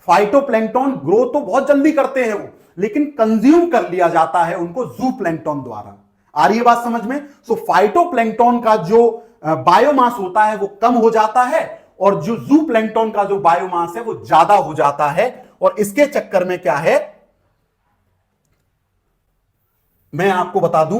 फाइटोप्लैंक्टन ग्रो तो बहुत जल्दी करते हैं वो, लेकिन कंज्यूम कर लिया जाता है उनको जूप्लैंक्टन द्वारा। आ रही है बात समझ में? सो फाइटोप्लैंक्टन का जो बायोमास होता है वो कम हो जाता है, और जो जूप्लैंक्टन का जो बायोमास है वो ज्यादा हो जाता है। और इसके चक्कर में क्या है, मैं आपको बता दूं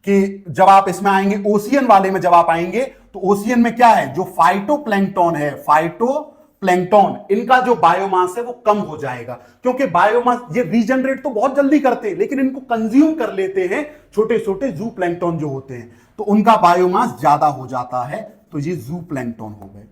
कि जब आप इसमें आएंगे ओशियन वाले में, जब आप आएंगे तो ओशियन में क्या है, जो फाइटोप्लैंक्टन है, फाइटोप्लैंक्टन, इनका जो बायोमास है वो कम हो जाएगा। क्योंकि बायोमास ये रीजनरेट तो बहुत जल्दी करते हैं, लेकिन इनको कंज्यूम कर लेते हैं छोटे छोटे जूप्लैंक्टन जो होते हैं, तो उनका बायोमास ज्यादा हो जाता है, तो ये जूप्लैंक्टन हो गए।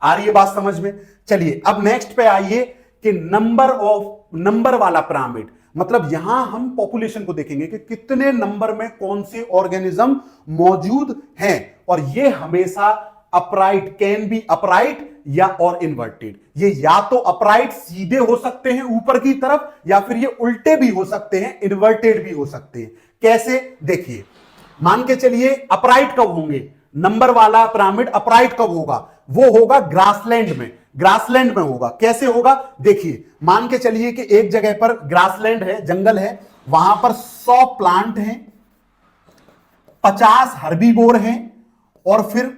आ रही है बात समझ में? चलिए अब नेक्स्ट पे आइए कि नंबर वाला पिरामिड, मतलब यहां हम पॉपुलेशन को देखेंगे कि कितने नंबर में कौन से ऑर्गेनिज्म मौजूद हैं, और ये हमेशा अपराइट, कैन बी अपराइट या और इन्वर्टेड। ये या तो अपराइट सीधे हो सकते हैं ऊपर की तरफ, या फिर ये उल्टे भी हो सकते हैं, इन्वर्टेड भी हो सकते हैं। कैसे, देखिए मान के चलिए अपराइट कब होंगे, नंबर वाला पिरामिड अपराइट कब होगा, वो होगा ग्रासलैंड में। ग्रासलैंड में होगा, कैसे होगा देखिए, मान के चलिए कि एक जगह पर ग्रासलैंड है, जंगल है, वहां पर 100 प्लांट हैं, 50 हर्बीवोर हैं और फिर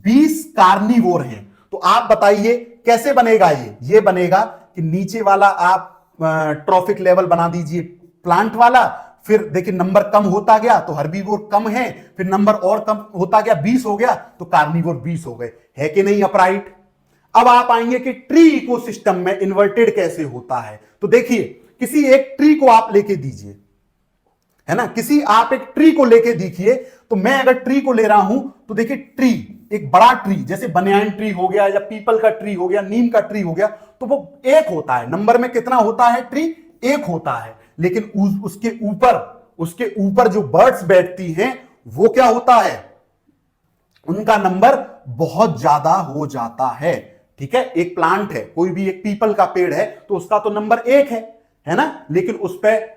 20 कार्निवोर हैं। तो आप बताइए कैसे बनेगा ये बनेगा कि नीचे वाला आप ट्रॉफिक लेवल बना दीजिए प्लांट वाला, फिर देखिए नंबर कम होता गया तो हर्बीवोर कम है, फिर नंबर और कम होता गया 20 हो गया तो कार्निवोर 20 हो गए, है कि नहीं अपराइट। अब आप आएंगे कि ट्री इकोसिस्टम में इन्वर्टेड कैसे होता है। तो देखिए किसी एक ट्री को आप लेके दीजिए, है ना, किसी आप एक ट्री को लेके देखिए, तो मैं अगर ट्री को ले रहा हूं तो देखिए ट्री, एक बड़ा ट्री जैसे बनियान ट्री हो गया या पीपल का ट्री हो गया, नीम का ट्री हो गया, तो वो एक होता है, नंबर में कितना होता है, ट्री एक होता है, लेकिन उसके ऊपर जो बर्ड्स बैठती हैं वो क्या होता है, उनका नंबर बहुत ज्यादा हो जाता है। ठीक है, एक प्लांट है, कोई भी एक पीपल का पेड़ है तो उसका तो नंबर एक है ना, लेकिन उस पर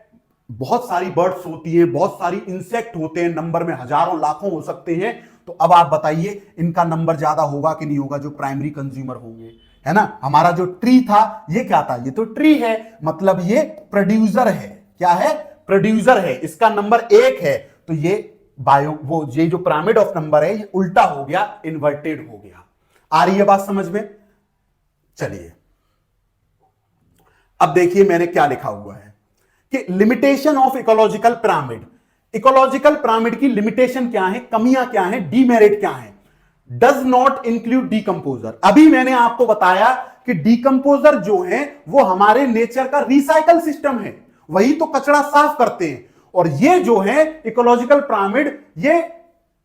बहुत सारी बर्ड्स होती हैं, बहुत सारी इंसेक्ट होते हैं, नंबर में हजारों लाखों हो सकते हैं। तो अब आप बताइए इनका नंबर ज्यादा होगा कि नहीं होगा, जो प्राइमरी कंज्यूमर होंगे, है ना। हमारा जो ट्री था ये क्या था, ये तो ट्री है, मतलब ये प्रोड्यूसर है, क्या है, प्रोड्यूसर है, इसका नंबर एक है, तो ये ये जो पिरामिड ऑफ नंबर है ये उल्टा हो गया, इन्वर्टेड हो गया। आ रही है बात समझ में? चलिए अब देखिए मैंने क्या लिखा हुआ है कि limitation of ecological pyramid. Ecological pyramid की लिमिटेशन क्या है, कमियां क्या है, डीमेरिट क्या है। Does not include decomposer. अभी मैंने आपको बताया कि डीकंपोजर जो है वो हमारे नेचर का रिसाइकल सिस्टम है, वही तो कचरा साफ करते हैं। और ये जो है इकोलॉजिकल पिरामिड, ये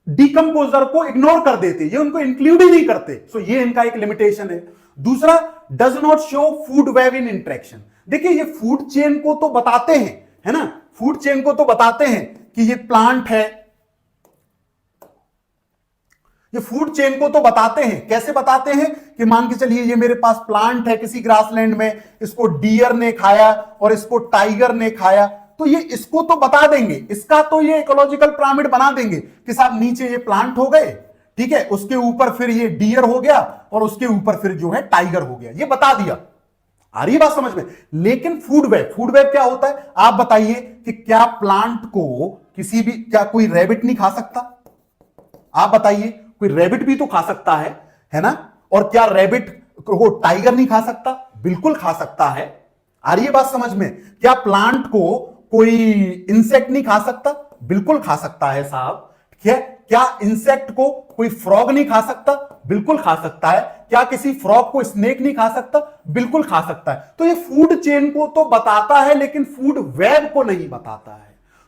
डिकम्पोजर को इग्नोर कर देते, ये उनको इंक्लूड ही नहीं करते। सो ये इनका एक लिमिटेशन है। दूसरा, does not show food web in interaction. देखिए ये फूड चेन को तो बताते हैं, है ना, फूड चेन को तो बताते हैं कि ये प्लांट है, ये फूड चेन को तो बताते हैं। कैसे बताते हैं कि मान के चलिए ये मेरे पास प्लांट है किसी ग्रासलैंड में, इसको डियर ने खाया और इसको टाइगर ने खाया, तो ये इसको तो बता देंगे, इसका तो ये इकोलॉजिकल पिरामिड बना देंगे कि साहब नीचे ये प्लांट हो गए, ठीक है, उसके ऊपर फिर ये डियर हो गया और उसके ऊपर फिर जो है टाइगर हो गया, ये बता दिया। आ रही बात समझ में? लेकिन फूड वेब, फूड वेब क्या होता है आप बताइए कि क्या प्लांट को किसी भी, क्या कोई रैबिट नहीं खा सकता? आप बताइए, कोई रैबिट भी तो खा सकता है ना? और क्या रैबिट को टाइगर नहीं खा सकता? बिल्कुल खा सकता है। आ रही है बात समझ में? क्या प्लांट को कोई इंसेक्ट नहीं खा सकता? बिल्कुल खा सकता है साहब। क्या इंसेक्ट को कोई फ्रॉग नहीं खा सकता? बिल्कुल खा सकता है। क्या किसी फ्रॉग को स्नेक नहीं खा सकता? बिल्कुल खा सकता है। तो ये फूड चेन को तो बताता है लेकिन फूड वेब को नहीं बताता है।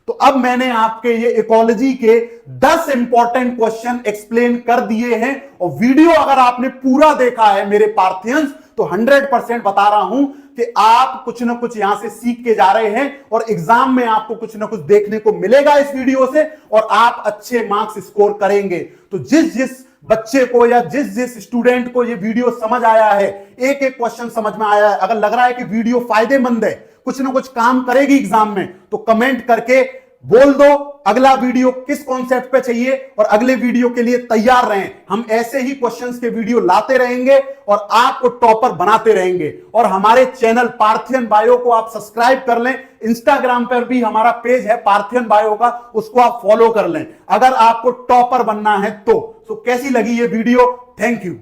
तो अब मैंने आपके ये इकोलॉजी के 10 इंपॉर्टेंट क्वेश्चन एक्सप्लेन कर दिए हैं, और वीडियो अगर आपने पूरा देखा है मेरे पार्थियंस तो 100% बता रहा हूं कि आप कुछ ना कुछ यहां से सीख के जा रहे हैं, और एग्जाम में आपको कुछ ना कुछ देखने को मिलेगा इस वीडियो से, और आप अच्छे मार्क्स स्कोर करेंगे। तो जिस जिस बच्चे को या जिस जिस स्टूडेंट को ये वीडियो समझ आया है, एक एक क्वेश्चन समझ में आया है, अगर लग रहा है कि वीडियो फायदेमंद है, कुछ ना कुछ काम करेगी एग्जाम में, तो कमेंट करके बोल दो अगला वीडियो किस कॉन्सेप्ट पे चाहिए, और अगले वीडियो के लिए तैयार रहें। हम ऐसे ही क्वेश्चंस के वीडियो लाते रहेंगे और आपको टॉपर बनाते रहेंगे। और हमारे चैनल पार्थियन बायो को आप सब्सक्राइब कर लें। इंस्टाग्राम पर भी हमारा पेज है पार्थियन बायो का, उसको आप फॉलो कर लें अगर आपको टॉपर बनना है तो। कैसी लगी ये वीडियो? Thank you.